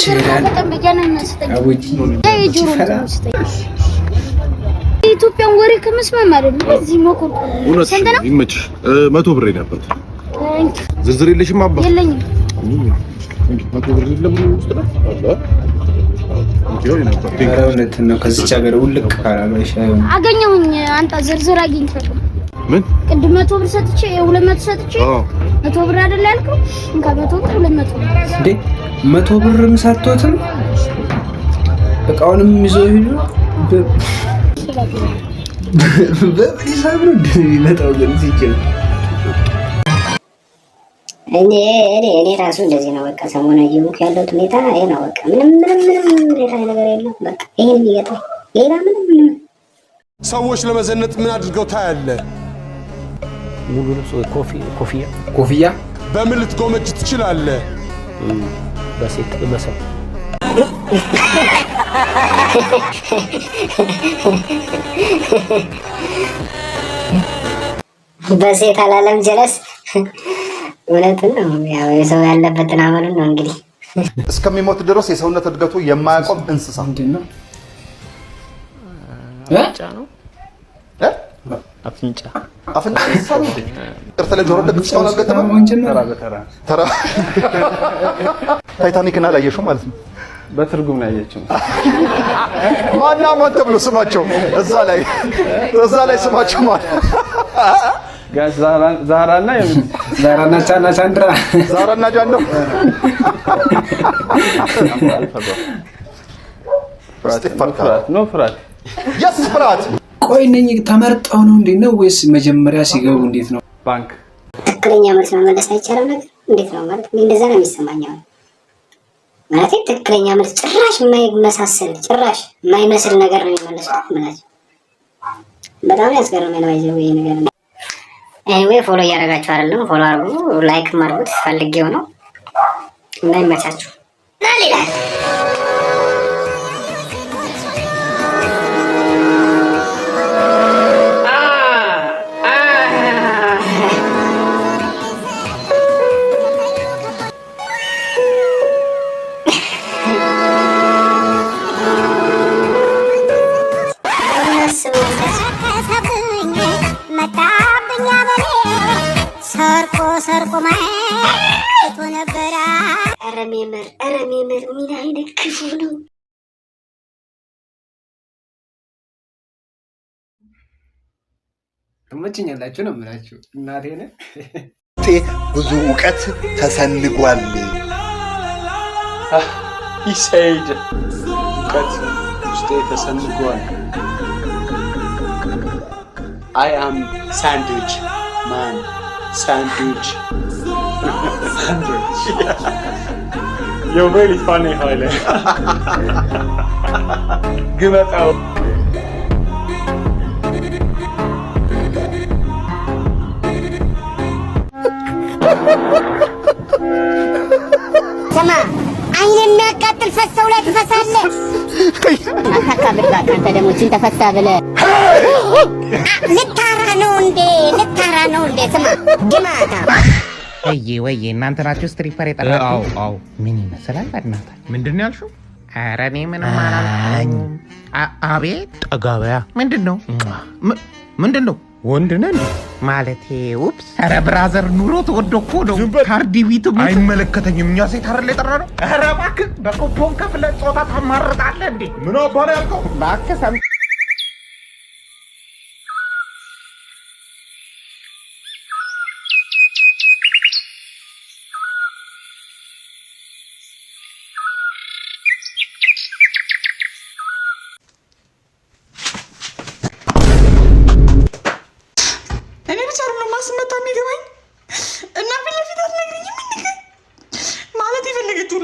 ነገር በጣም በያናነስተኝ ጆሮ ኢትዮጵያን ወሬ ከመስማት ማለት ነው እዚህ ሞኮ ሰንተና ይመች 100 ብር ነበር ዝርዝር የለሽም አባ የለኝም 100 ብር የለም ውስጥ ነው ነው ከዚህ ሀገር ውልቅ ካላማሽ አገኘሁኝ አንተ ዝርዝር አግኝተህ ምን ቅድም 100 ብር ሰጥቼ 200 ሰጥቼ 100 ብር አይደል ያልከው እንካ 100 ብር 200 እንዴ 100 ብርም ሳትወጥም እቃውንም ይዞ ሄዱ በሂሳብ ነው እንደሚመጣው ግን ሲችል እኔ ራሱ እንደዚህ ነው በቃ ሰሞኑን እየሞከ ያለው ሁኔታ ይሄ ነው በቃ ምንም ሌላ ነገር የለም በቃ ይሄን ይገጣ ሌላ ምንም ሰዎች ለመዘነጥ ምን አድርገው ታያለ ሙሉ ልብስ ኮፍያ በምን ልትጎመጅ ትችላለህ በሴት በመሰብ በሴት አላለም ጀለስ ወለቱን ነው ያው የሰው ያለበትን አመሉን ነው እንግዲህ እስከሚሞት ድረስ የሰውነት እድገቱ የማያቆም እንስሳ ምንድነው አፍንጫ እርተለ ጆሮ ለቅሶ ነው ገጠመው ተራ ታይታኒክን አላየሽው ማለት ነው በትርጉም ነው ያየችው ማን ተብሎ ስማቸው እዛ ላይ ስማቸው ማለት ጋሽ ዛራና ቻንድራ ዛራና ጃንዶ ፍራት ፍራት ቆይ ነኝ ተመርጠው ነው እንዴ ነው ወይስ መጀመሪያ ሲገቡ እንዴት ነው ባንክ ትክክለኛ መልስ መመለስ አይቻልም ነገር እንዴት ነው ማለት እንደዛ ነው የሚሰማኝ ማለት ትክክለኛ መልስ ጭራሽ የማይመሳሰል ጭራሽ የማይመስል ነገር ነው የሚመለሱት ማለት በጣም ያስገርመኝ ነው ይሄ ነገር ኤኒዌይ ፎሎ ያደርጋችሁ አይደለም ፎሎ አድርጉ ላይክ ማድረጉት ፈልጌው ነው እንዳይመቻችሁ ላሊላ ሰርቆ ማየት ነበረ አረሜምር ምን አይነት ክፉ ነው ተመችኛላችሁ ነው የምላችሁ እናቴ ነኝ ብዙ ዕውቀት ተሰንጓል ይሰይድ ዕውቀት ውስጤ ተሰንጓል I am sandwich man sandwich You're really funny Haile ግመጣው ሰማ አይን የሚያቃጥል ፈሰው ላይ ትፈሳለህ አታካብድ በቃ አንተ ደግሞ እቺን ተፈሳ ብለህ ልታራ ነው እንዴ ስማ ግማታ ወይዬ እናንተ ናችሁ ስትሪፐር የጠራችሁ አዎ ምን ይመስላል በእናታችሁ ምንድነው ያልሽው ኧረ እኔ ምንም አላልኩም አቤት ጠጋበያ ምንድነው ወንድ ነህ እንዴ ማለቴ ኡፕስ ኧረ ብራዘር ኑሮ ተወዶ እኮ ነው ካርዲቢቱ አይመለከተኝም እኛ ሴት አይደል የጠራነው ኧረ እባክህ በኮፖን ከፍለህ ጾታ ታማርጣለህ እንዴ ምን አባሪ ያልከው እባክህ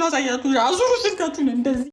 ላሳያችሁ አዙሩ ስልካችሁን እንደዚህ